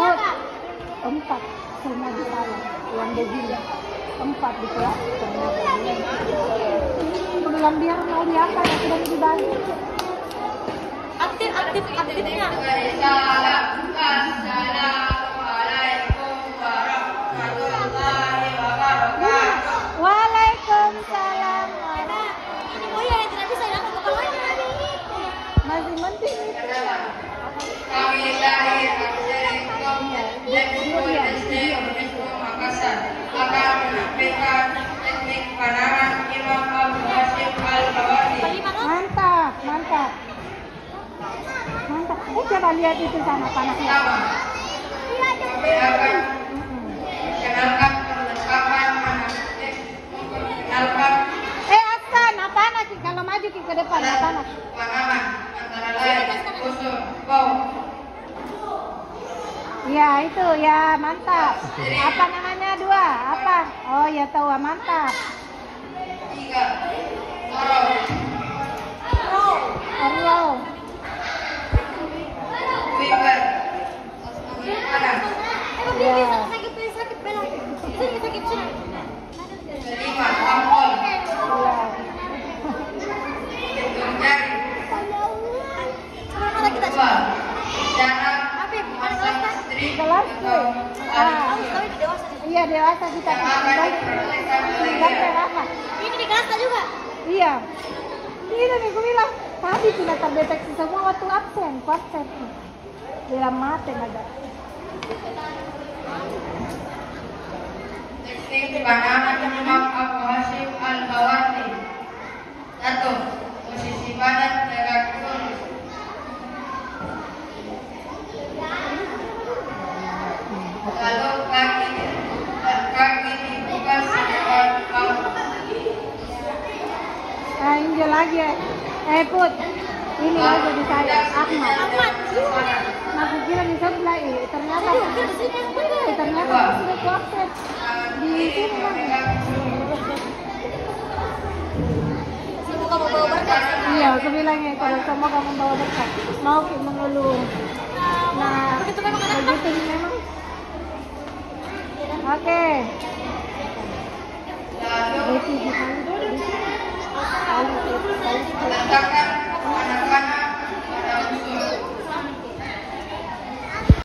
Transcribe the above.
Empat semua di sana yang begini 4 di kelas bilang biar mau diangkat sudah dibagi aktifnya. Waalaikumsalam. Oh ya, tidak bisa ya, kepalanya masih penting itu. Kami lahir dari Makassar akan menampilkan teknik panangan Imam Abu Hasyim Al-Bawazi. Mantap. Coba lihat itu sana panasnya. Kami akan mengenalkan perlengkapan memperkenalkan Hasan, apa anak kalau maju ke depan apa anak? panangan antara lain usul, bau. Ya itu ya mantap. Apa namanya 2? Apa? Oh ya tahu mantap. 3. Orlo. Fiber. Ya. sakit belah. Sakit sini. 5. Tampol. Ya. Hitung jari. Mana kita 2. Jarak pasang Di istri kelas tuh. Ah, Tapi dewasa. iya dewasa kita kembali. Apa? Ini di kelas juga. Iya. Ini nih gue bilang tadi sudah terdeteksi semua waktu absen. Dalam mata ada. Teknik panangan Imam Abu Hasyim Al-Bawazi. 1. Posisi badan tegak lurus. Lalu kaki dibuka selebar bahu. Nah, ini lagi ya. Put. Ini lagi di saya. Ahmad. Aku kira di sebelah ini. Ternyata sudah kuabsen. Di sini lah. Semoga membawa berkah. Iya, aku bilangnya kalau semua kamu bawa berkat. Mau mengeluh. Nah, Begitu memang begitu memang. Oke.